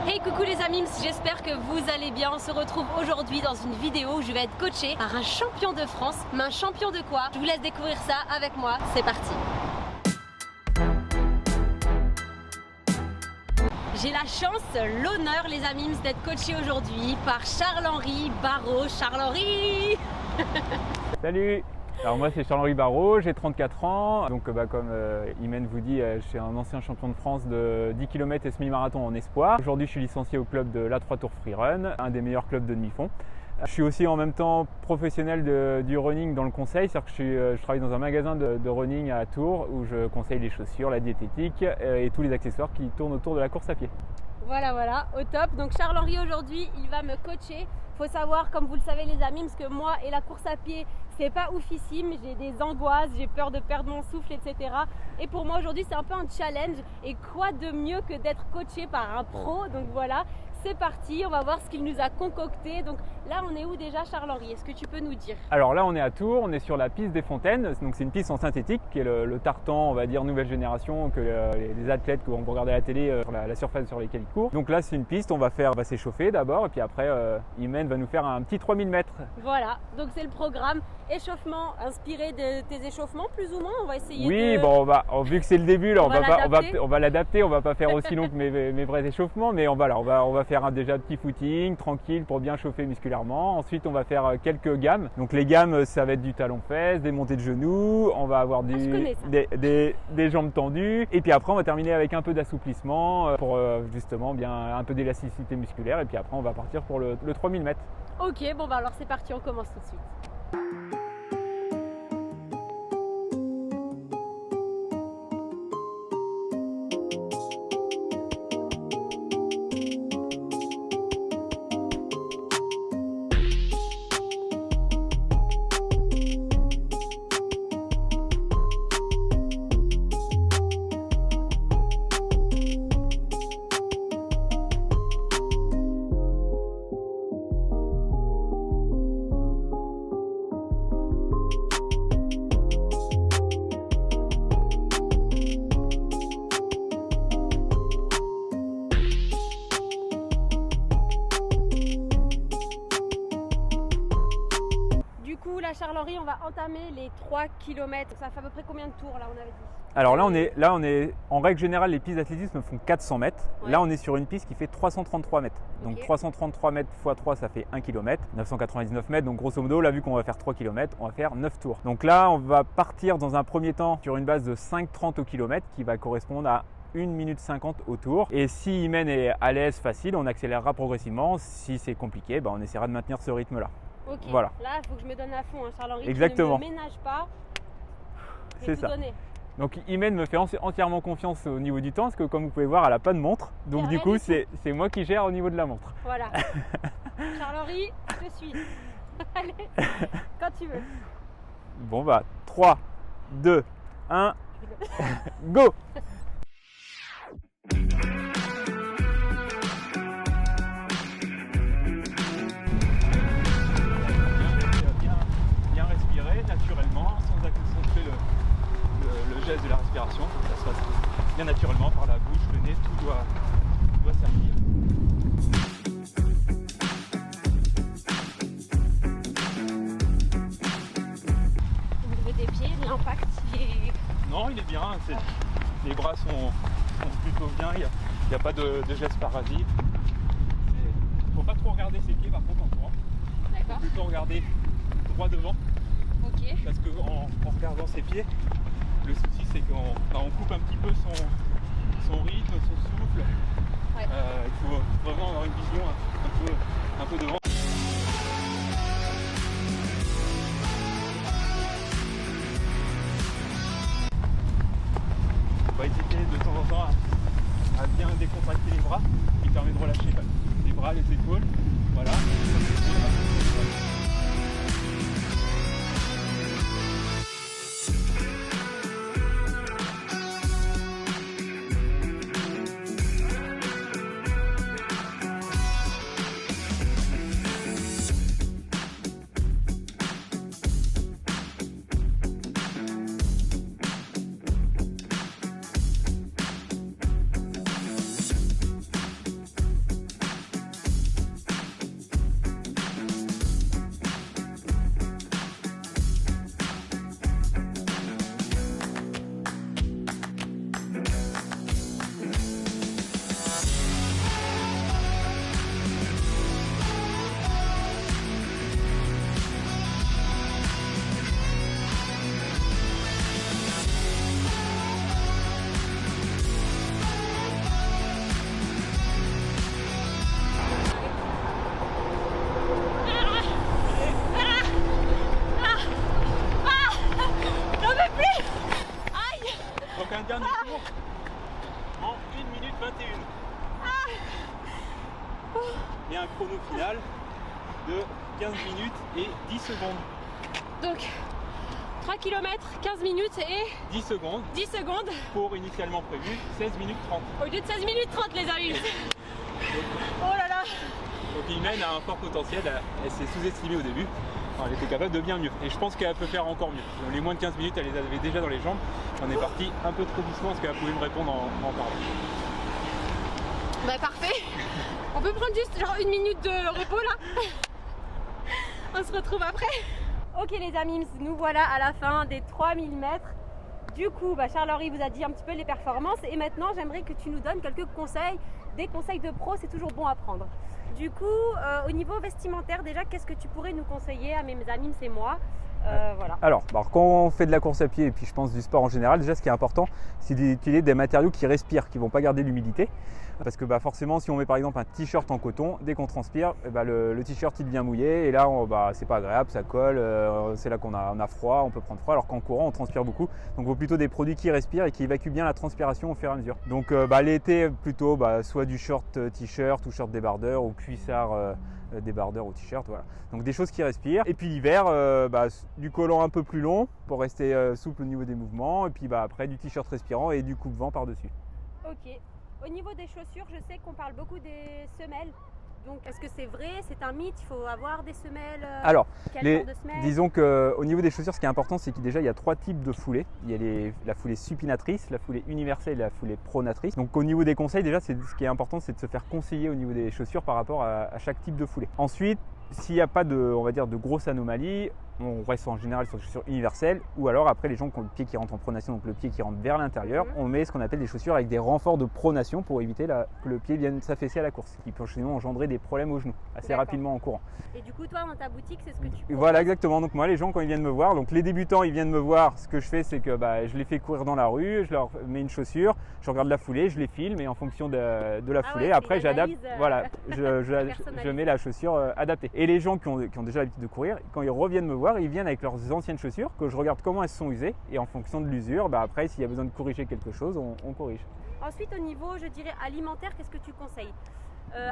Hey coucou les amis, j'espère que vous allez bien. On se retrouve aujourd'hui dans une vidéo où je vais être coachée par un champion de France. Mais un champion de quoi? Je vous laisse découvrir ça avec moi, c'est parti. J'ai la chance, l'honneur les amis d'être coachée aujourd'hui par Charles-Henri Barraud. Charles-Henri Salut! Alors moi c'est Charles-Henri Barraud, j'ai 34 ans, donc comme Imen vous dit, je suis un ancien champion de France de 10 km et semi-marathon en espoir. Aujourd'hui je suis licencié au club de l'A3 Tour Freerun, un des meilleurs clubs de demi-fond. Je suis aussi en même temps professionnel du running dans le conseil, c'est-à-dire que je travaille dans un magasin de running à Tours où je conseille les chaussures, la diététique et tous les accessoires qui tournent autour de la course à pied. Voilà, au top. Donc Charles-Henri aujourd'hui, il va me coacher. Faut savoir, comme vous le savez les amis, parce que moi et la course à pied, c'est pas oufissime. J'ai des angoisses, j'ai peur de perdre mon souffle, etc. Et pour moi aujourd'hui, c'est un peu un challenge. Et quoi de mieux que d'être coaché par un pro? Donc voilà, c'est parti. On va voir ce qu'il nous a concocté. Donc là, on est où déjà, Charles-Henri? Est-ce que tu peux nous dire? Alors là, on est à Tours, on est sur la piste des Fontaines. Donc c'est une piste en synthétique qui est le tartan, on va dire, nouvelle génération que les athlètes que on peut regarder à la télé sur la surface sur lesquelles ils courent. Donc là, c'est une piste, on va s'échauffer d'abord et puis après, Imen va nous faire un petit 3000 mètres. Voilà, donc c'est le programme. Échauffement inspiré de tes échauffements plus ou moins, on va essayer oui, de... bon, vu que c'est le début, là, on va l'adapter, on va pas faire aussi long que mes vrais échauffements, mais on va faire déjà un petit footing tranquille pour bien chauffer musculairement. Ensuite, on va faire quelques gammes. Donc les gammes, ça va être du talon-fesse, des montées de genoux, on va avoir des jambes tendues, et puis après, on va terminer avec un peu d'assouplissement pour justement bien un peu d'élasticité musculaire, et puis après, on va partir pour le 3000 mètres. Ok, bon bah alors c'est parti, on commence tout de suite. Là Charles-Henri, on va entamer les 3 km. Ça fait à peu près combien de tours là on avait dit? Alors là on est en règle générale, les pistes d'athlétisme font 400 mètres. Ouais. Là on est sur une piste qui fait 333 mètres. Donc 333 mètres x 3 ça fait 1 km, 999 mètres. Donc grosso modo là vu qu'on va faire 3 km, on va faire 9 tours. Donc là on va partir dans un premier temps sur une base de 5,30 au kilomètre qui va correspondre à 1 minute 50 au tour. Et si Imen est à l'aise, facile, on accélérera progressivement. Si c'est compliqué, on essaiera de maintenir ce rythme là. Ok, voilà. Là il faut que je me donne à fond, hein, Charles-Henri. Exactement. Tu ne me ménages pas. C'est ça. Donné. Donc Imen me fait entièrement confiance au niveau du temps parce que comme vous pouvez voir, elle n'a pas de montre. Donc du coup, c'est moi qui gère au niveau de la montre. Voilà. Charles-Henri, je te suis. Allez, quand tu veux. Bon 3, 2, 1, go! Naturellement, sans accentuer le geste de la respiration, ça se passe bien naturellement par la bouche, le nez, tout doit servir. Au niveau des pieds, l'impact il est... Non, il est bien, les bras sont plutôt bien, il n'y a pas de geste parasite. Il ne faut pas trop regarder ses pieds par contre en courant. D'accord. Il faut plutôt regarder droit devant. Okay. Parce qu'en regardant ses pieds, le souci c'est qu'on coupe un petit peu son rythme, son souffle. Ouais. Il faut vraiment avoir une vision un peu devant. On va hésiter de temps en temps à bien décontracter les bras, qui permet de relâcher les bras, les épaules. Voilà. et un chrono final de 15 minutes et 10 secondes. Donc 3 km, 15 minutes et 10 secondes. 10 secondes. Pour initialement prévu 16 minutes 30. Au lieu de 16 minutes 30 les amis. Oh là là. Donc Imen a un fort potentiel, elle s'est sous-estimée au début. Enfin, elle était capable de bien mieux. Et je pense qu'elle peut faire encore mieux. Dans les moins de 15 minutes, elle les avait déjà dans les jambes. On est parti un peu trop doucement parce qu'elle pouvait me répondre en parlant. Bah parfait. On peut prendre juste genre une minute de repos là. On se retrouve après. Ok les amis, nous voilà à la fin des 3000 mètres. Du coup, Charles-Henri vous a dit un petit peu les performances et maintenant j'aimerais que tu nous donnes quelques conseils. Des conseils de pro, c'est toujours bon à prendre. Du coup, au niveau vestimentaire, déjà, qu'est-ce que tu pourrais nous conseiller à mes amis et moi voilà. Alors, quand on fait de la course à pied et puis je pense du sport en général, déjà ce qui est important, c'est d'utiliser des matériaux qui respirent, qui ne vont pas garder l'humidité. Parce que forcément, si on met par exemple un t-shirt en coton, dès qu'on transpire, le t-shirt il devient mouillé et là, c'est pas agréable, ça colle, c'est là qu'on a froid, on peut prendre froid, alors qu'en courant, on transpire beaucoup. Donc, il faut plutôt des produits qui respirent et qui évacuent bien la transpiration au fur et à mesure. Donc, l'été, plutôt soit du short t-shirt ou short débardeur ou cuissard débardeur ou t-shirt, voilà. Donc, des choses qui respirent. Et puis l'hiver, du collant un peu plus long pour rester souple au niveau des mouvements. Et puis après, du t-shirt respirant et du coupe-vent par-dessus. Ok. Au niveau des chaussures, je sais qu'on parle beaucoup des semelles. Donc, est-ce que c'est vrai? C'est un mythe? Il faut avoir des semelles? Alors, quel genre de semelles? disons qu'au niveau des chaussures, ce qui est important, c'est qu'il y a 3 types de foulées. Il y a la foulée supinatrice, la foulée universelle et la foulée pronatrice. Donc, au niveau des conseils, déjà, ce qui est important, c'est de se faire conseiller au niveau des chaussures par rapport à chaque type de foulée. Ensuite, s'il n'y a pas de grosses anomalies, on reste en général sur des chaussures universelles ou alors après les gens qui ont le pied qui rentre en pronation, donc le pied qui rentre vers l'intérieur, on met ce qu'on appelle des chaussures avec des renforts de pronation pour éviter que le pied vienne s'affaisser à la course, qui peut sinon engendrer des problèmes aux genoux assez rapidement en courant. Et du coup, toi, dans ta boutique, c'est ce que tu proposes? Voilà, exactement. Donc moi, les gens, quand ils viennent me voir, donc les débutants, ils viennent me voir, ce que je fais, c'est que je les fais courir dans la rue, je leur mets une chaussure, je regarde la foulée, je les filme et en fonction de la foulée, après j'adapte, voilà, je mets la chaussure adaptée. Et les gens qui ont déjà l'habitude de courir, quand ils reviennent me voir, ils viennent avec leurs anciennes chaussures, que je regarde comment elles se sont usées et en fonction de l'usure, après s'il y a besoin de corriger quelque chose, on corrige. Ensuite, au niveau, je dirais, alimentaire, qu'est-ce que tu conseilles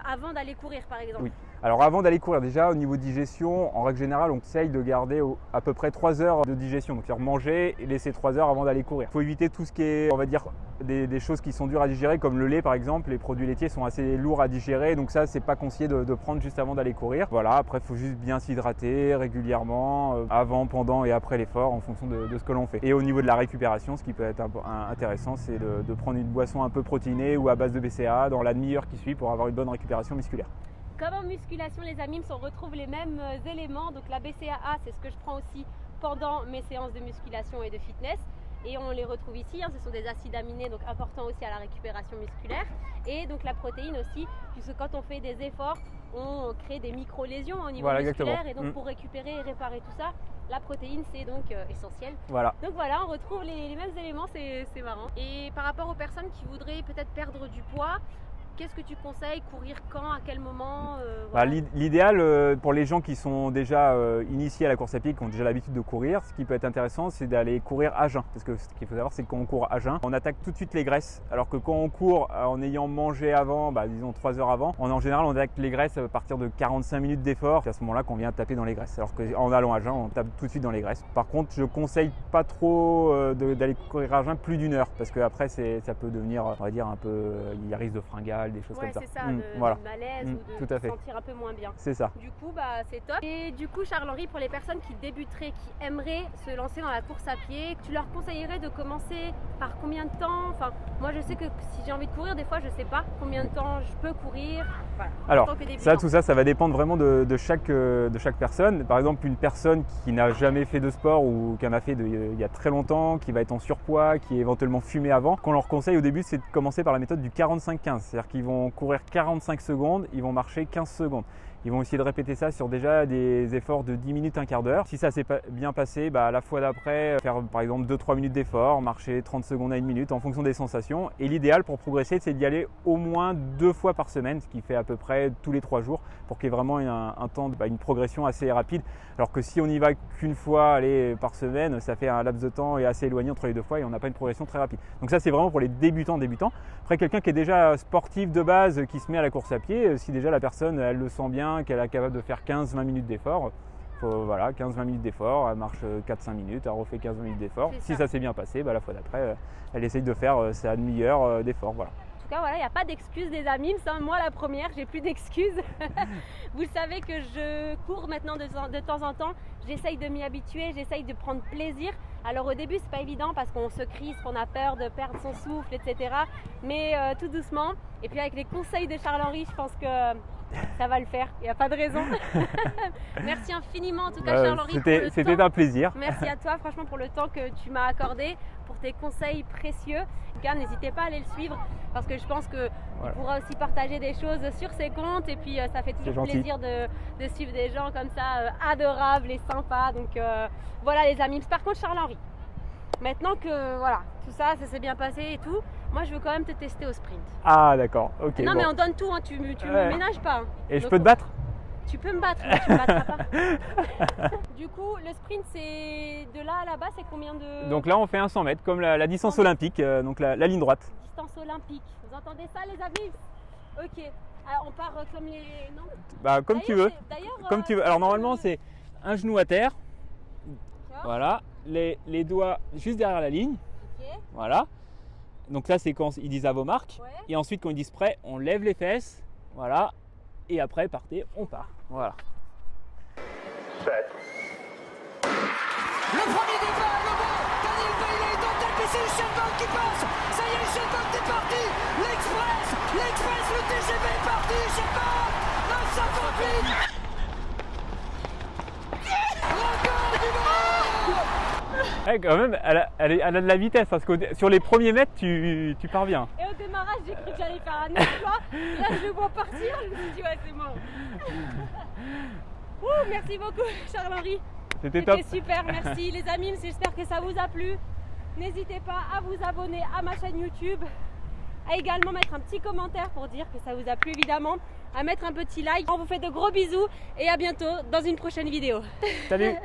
avant d'aller courir par exemple? Oui. Alors avant d'aller courir, déjà au niveau digestion, en règle générale, on essaye de garder à peu près 3 heures de digestion. Donc c'est-à-dire manger et laisser 3 heures avant d'aller courir. Il faut éviter tout ce qui est, on va dire, des choses qui sont dures à digérer, comme le lait par exemple. Les produits laitiers sont assez lourds à digérer, donc ça c'est pas conseillé de prendre juste avant d'aller courir. Voilà, après il faut juste bien s'hydrater régulièrement, avant, pendant et après l'effort, en fonction de ce que l'on fait. Et au niveau de la récupération, ce qui peut être intéressant, c'est de prendre une boisson un peu protéinée ou à base de BCAA dans la demi-heure qui suit pour avoir une bonne récupération musculaire. Comme en musculation les amis, on retrouve les mêmes éléments. Donc la BCAA, c'est ce que je prends aussi pendant mes séances de musculation et de fitness. Et on les retrouve ici, ce sont des acides aminés, donc importants aussi à la récupération musculaire. Et donc la protéine aussi, puisque quand on fait des efforts, on crée des micro-lésions au niveau musculaire. Et donc pour récupérer et réparer tout ça, la protéine c'est donc essentiel. Voilà. Donc voilà, on retrouve les mêmes éléments, c'est marrant. Et par rapport aux personnes qui voudraient peut-être perdre du poids, qu'est-ce que tu conseilles? Courir quand? À quel moment? L'idéal pour les gens qui sont déjà initiés à la course à pied, qui ont déjà l'habitude de courir, ce qui peut être intéressant, c'est d'aller courir à jeun. Parce que ce qu'il faut savoir, c'est que quand on court à jeun, on attaque tout de suite les graisses. Alors que quand on court en ayant mangé avant, disons 3 heures avant, en général, on attaque les graisses à partir de 45 minutes d'effort. C'est à ce moment-là qu'on vient taper dans les graisses. Alors qu'en allant à jeun, on tape tout de suite dans les graisses. Par contre, je conseille pas trop d'aller courir à jeun plus d'1 heure. Parce qu'après, ça peut devenir, on va dire, un peu, il y a risque de fringales, des choses comme ça. C'est ça, de malaise ou de se sentir un peu moins bien. C'est ça. Du coup, c'est top. Et du coup, Charles-Henri, pour les personnes qui débuteraient, qui aimeraient se lancer dans la course à pied, tu leur conseillerais de commencer par combien de temps? Enfin, moi, je sais que si j'ai envie de courir, des fois, je sais pas combien de temps je peux courir. Voilà, alors, tout ça va dépendre vraiment de chaque personne. Par exemple, une personne qui n'a jamais fait de sport ou qui en a fait il y a très longtemps, qui va être en surpoids, qui est éventuellement fumé avant, qu'on leur conseille au début, c'est de commencer par la méthode du 45-15. C'est-à-dire qu'ils vont courir 45 secondes, ils vont marcher 15 secondes. Ils vont essayer de répéter ça sur déjà des efforts de 10 minutes, un quart d'heure. Si ça s'est bien passé, à la fois d'après, faire par exemple 2-3 minutes d'effort, marcher 30 secondes à 1 minute en fonction des sensations. Et l'idéal pour progresser, c'est d'y aller au moins 2 fois par semaine, ce qui fait à peu près tous les 3 jours pour qu'il y ait vraiment un temps, une progression assez rapide. Alors que si on n'y va qu'une fois par semaine, ça fait un laps de temps et assez éloigné entre les 2 fois et on n'a pas une progression très rapide. Donc ça, c'est vraiment pour les débutants. Après, quelqu'un qui est déjà sportif de base, qui se met à la course à pied, si déjà la personne, elle le sent bien, qu'elle est capable de faire 15-20 minutes d'effort, voilà, 15-20 minutes d'effort, elle marche 4-5 minutes, elle refait 15-20 minutes d'effort. Si ça s'est bien passé, la fois d'après, elle essaye de faire sa demi-heure d'effort. Voilà. En tout cas, voilà, il n'y a pas d'excuses des amis. Moi, la première, j'ai plus d'excuses. Vous le savez que je cours maintenant de temps en temps. J'essaye de m'y habituer, j'essaye de prendre plaisir. Alors au début, c'est pas évident parce qu'on se crispe, on a peur de perdre son souffle, etc. Mais tout doucement. Et puis avec les conseils de Charles-Henri, je pense que ça va le faire. Il n'y a pas de raison. Merci infiniment en tout cas, Charles-Henri. C'était un plaisir. Merci à toi, franchement, pour le temps que tu m'as accordé, pour tes conseils précieux. En tout cas, n'hésitez pas à aller le suivre parce que je pense qu'il pourra aussi partager des choses sur ses comptes. Et puis, ça fait toujours plaisir de suivre des gens comme ça, adorables et sympas. Donc, voilà les amis. Par contre, Charles-Henri, maintenant que voilà, tout ça s'est bien passé et tout, moi je veux quand même te tester au sprint. Ah d'accord, ok. Non mais on donne tout, hein, tu me ménages pas. Hein. Et donc, je peux te battre? Tu peux me battre, mais tu me battras pas. Du coup, le sprint, c'est de là à là-bas, c'est combien de... Donc là, on fait un 100 mètres, comme la distance olympique, donc la ligne droite. Distance olympique, vous entendez ça les amis? Ok, alors on part comme les... Non comme tu veux. Comme tu veux. Alors normalement, c'est un genou à terre. Voilà, les doigts juste derrière la ligne. Okay. Voilà. Donc là, c'est quand ils disent à vos marques. Ouais. Et ensuite, quand ils disent prêt, on lève les fesses. Voilà. Et après, partez, on part. Voilà. 7. Le premier départ, le bon. Daniel Bailey est en tête, mais c'est Usain Bolt qui passe. Ça y est, Usain Bolt est parti. L'Express, le TGV est parti. Usain Bolt, 958. Quand même, elle a de la vitesse parce que sur les premiers mètres, tu pars bien. Et au démarrage, j'ai cru que j'allais faire un exploit. Là, je le vois partir. Je me suis dit, ouais, c'est mort. Merci beaucoup, Charles-Henri. C'était top. Super, merci les amis. J'espère que ça vous a plu. N'hésitez pas à vous abonner à ma chaîne YouTube, à également mettre un petit commentaire pour dire que ça vous a plu évidemment, à mettre un petit like. On vous fait de gros bisous et à bientôt dans une prochaine vidéo. Salut.